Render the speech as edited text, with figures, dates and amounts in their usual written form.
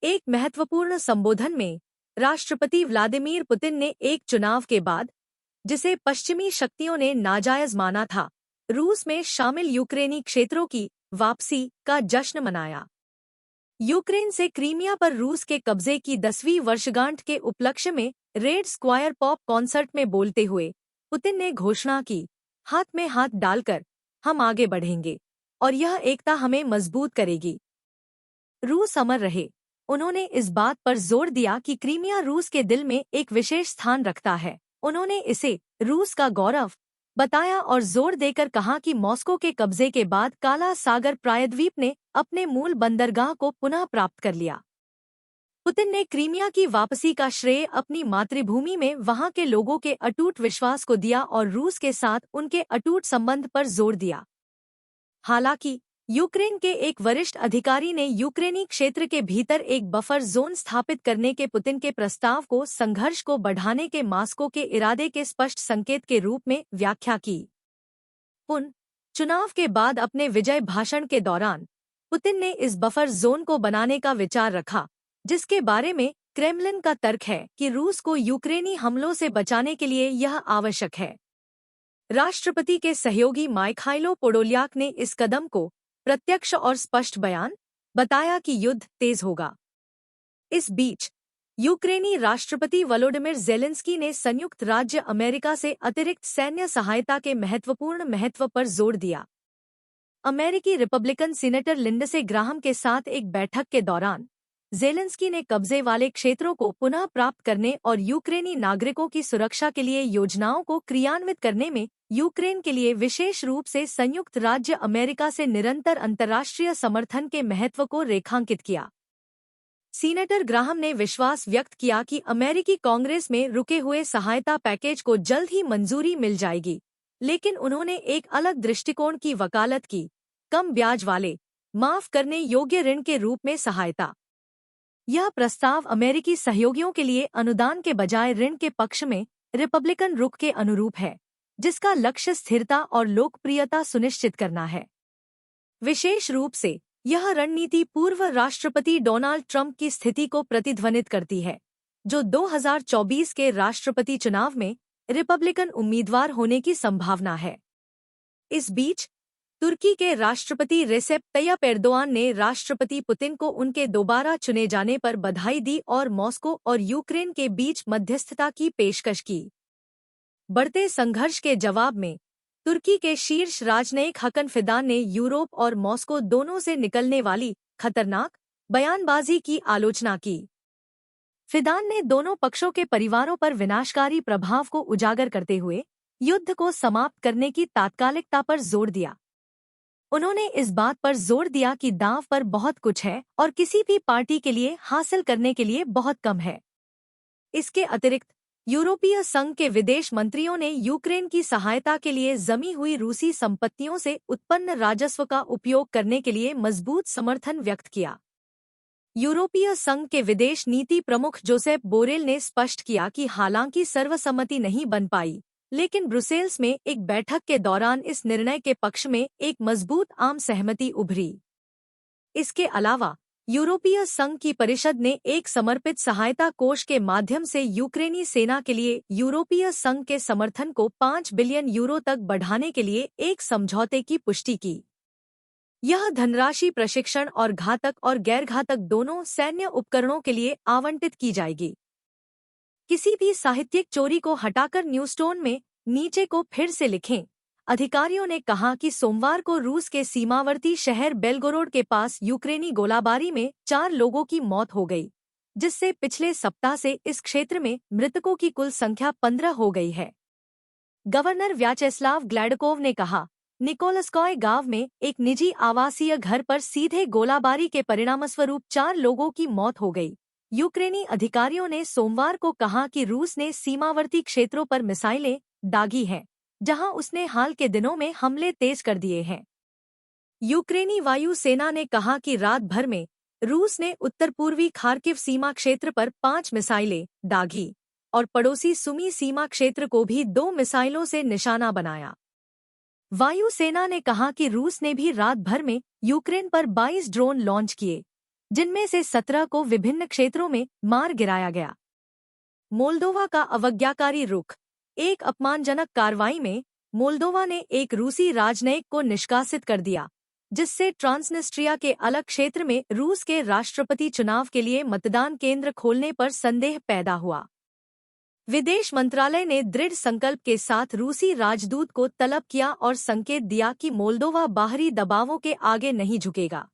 एक महत्वपूर्ण संबोधन में राष्ट्रपति व्लादिमीर पुतिन ने एक चुनाव के बाद, जिसे पश्चिमी शक्तियों ने नाजायज माना था, रूस में शामिल यूक्रेनी क्षेत्रों की वापसी का जश्न मनाया। यूक्रेन से क्रीमिया पर रूस के कब्जे की 10वीं वर्षगांठ के उपलक्ष्य में रेड स्क्वायर पॉप कॉन्सर्ट में बोलते हुए पुतिन ने घोषणा की, हाथ में हाथ डालकर हम आगे बढ़ेंगे और यह एकता हमें मजबूत करेगी। रूस अमर रहे। उन्होंने इस बात पर जोर दिया कि क्रीमिया रूस के दिल में एक विशेष स्थान रखता है। उन्होंने इसे रूस का गौरव बताया और जोर देकर कहा कि मॉस्को के कब्जे के बाद काला सागर प्रायद्वीप ने अपने मूल बंदरगाह को पुनः प्राप्त कर लिया। पुतिन ने क्रीमिया की वापसी का श्रेय अपनी मातृभूमि में वहां के लोगों के अटूट विश्वास को दिया और रूस के साथ उनके अटूट संबंध पर जोर दिया। हालांकि यूक्रेन के एक वरिष्ठ अधिकारी ने यूक्रेनी क्षेत्र के भीतर एक बफर जोन स्थापित करने के पुतिन के प्रस्ताव को संघर्ष को बढ़ाने के मॉस्को के इरादे के स्पष्ट संकेत के रूप में व्याख्या की। चुनाव के बाद अपने विजय भाषण के दौरान पुतिन ने इस बफर जोन को बनाने का विचार रखा, जिसके बारे में क्रेमलिन का तर्क है कि रूस को यूक्रेनी हमलों से बचाने के लिए यह आवश्यक है। राष्ट्रपति के सहयोगी माइखाइलो पोडोलियाक ने इस कदम को प्रत्यक्ष और स्पष्ट बयान बताया कि युद्ध तेज होगा। इस बीच यूक्रेनी राष्ट्रपति वोलोडिमिर ज़ेलेंस्की ने संयुक्त राज्य अमेरिका से अतिरिक्त सैन्य सहायता के महत्वपूर्ण महत्व पर जोर दिया। अमेरिकी रिपब्लिकन सीनेटर लिंडसे ग्राहम के साथ एक बैठक के दौरान ज़ेलेंस्की ने कब्जे वाले क्षेत्रों को पुनः प्राप्त करने और यूक्रेनी नागरिकों की सुरक्षा के लिए योजनाओं को क्रियान्वित करने में यूक्रेन के लिए विशेष रूप से संयुक्त राज्य अमेरिका से निरंतर अंतर्राष्ट्रीय समर्थन के महत्व को रेखांकित किया। सीनेटर ग्राहम ने विश्वास व्यक्त किया कि अमेरिकी कांग्रेस में रुके हुए सहायता पैकेज को जल्द ही मंजूरी मिल जाएगी, लेकिन उन्होंने एक अलग दृष्टिकोण की वकालत की, कम ब्याज वाले, माफ करने योग्य ऋण के रूप में सहायता। यह प्रस्ताव अमेरिकी सहयोगियों के लिए अनुदान के बजाय ऋण के पक्ष में रिपब्लिकन रुख के अनुरूप है, जिसका लक्ष्य स्थिरता और लोकप्रियता सुनिश्चित करना है। विशेष रूप से यह रणनीति पूर्व राष्ट्रपति डोनाल्ड ट्रंप की स्थिति को प्रतिध्वनित करती है, जो 2024 के राष्ट्रपति चुनाव में रिपब्लिकन उम्मीदवार होने की संभावना है। इस बीच तुर्की के राष्ट्रपति रेसेप तैयप एर्दोआन ने राष्ट्रपति पुतिन को उनके दोबारा चुने जाने पर बधाई दी और मॉस्को और यूक्रेन के बीच मध्यस्थता की पेशकश की। बढ़ते संघर्ष के जवाब में तुर्की के शीर्ष राजनयिक हकन फिदान ने यूरोप और मॉस्को दोनों से निकलने वाली खतरनाक बयानबाजी की आलोचना की। फिदान ने दोनों पक्षों के परिवारों पर विनाशकारी प्रभाव को उजागर करते हुए युद्ध को समाप्त करने की तात्कालिकता पर जोर दिया। उन्होंने इस बात पर जोर दिया कि दांव पर बहुत कुछ है और किसी भी पार्टी के लिए हासिल करने के लिए बहुत कम है। इसके अतिरिक्त यूरोपीय संघ के विदेश मंत्रियों ने यूक्रेन की सहायता के लिए जमी हुई रूसी संपत्तियों से उत्पन्न राजस्व का उपयोग करने के लिए मजबूत समर्थन व्यक्त किया। यूरोपीय संघ के विदेश नीति प्रमुख जोसेप बोरेल ने स्पष्ट किया कि हालांकि सर्वसम्मति नहीं बन पाई, लेकिन ब्रुसेल्स में एक बैठक के दौरान इस निर्णय के पक्ष में एक मजबूत आम सहमति उभरी। इसके अलावा यूरोपीय संघ की परिषद ने एक समर्पित सहायता कोष के माध्यम से यूक्रेनी सेना के लिए यूरोपीय संघ के समर्थन को 5 बिलियन यूरो तक बढ़ाने के लिए एक समझौते की पुष्टि की। यह धनराशि प्रशिक्षण और घातक और गैरघातक दोनों सैन्य उपकरणों के लिए आवंटित की जाएगी। किसी भी साहित्यिक चोरी को हटाकर न्यूज़टोन में नीचे को फिर से लिखें। अधिकारियों ने कहा कि सोमवार को रूस के सीमावर्ती शहर बेलगोरोड के पास यूक्रेनी गोलाबारी में 4 लोगों की मौत हो गई, जिससे पिछले सप्ताह से इस क्षेत्र में मृतकों की कुल संख्या 15 हो गई है। गवर्नर व्याचेस्लाव ग्लैडकोव ने कहा, निकोलस्कॉय गांव में एक निजी आवासीय घर पर सीधे गोलाबारी के परिणामस्वरूप 4 लोगों की मौत हो गई। यूक्रेनी अधिकारियों ने सोमवार को कहा कि रूस ने सीमावर्ती क्षेत्रों पर मिसाइलें दागी हैं, जहां उसने हाल के दिनों में हमले तेज कर दिए हैं। यूक्रेनी वायु सेना ने कहा कि रात भर में रूस ने उत्तर पूर्वी खार्किव सीमा क्षेत्र पर 5 मिसाइलें दागी और पड़ोसी सुमी सीमा क्षेत्र को भी 2 मिसाइलों से निशाना बनाया। वायु सेना ने कहा कि रूस ने भी रात भर में यूक्रेन पर 22 ड्रोन लॉन्च किए, जिनमें से 17 को विभिन्न क्षेत्रों में मार गिराया गया। मोल्दोवा का अवज्ञाकारी रुख। एक अपमानजनक कार्रवाई में मोल्दोवा ने एक रूसी राजनयिक को निष्कासित कर दिया, जिससे ट्रांसनिस्ट्रिया के अलग क्षेत्र में रूस के राष्ट्रपति चुनाव के लिए मतदान केंद्र खोलने पर संदेह पैदा हुआ। विदेश मंत्रालय ने दृढ़ संकल्प के साथ रूसी राजदूत को तलब किया और संकेत दिया कि मोल्दोवा बाहरी दबावों के आगे नहीं झुकेगा।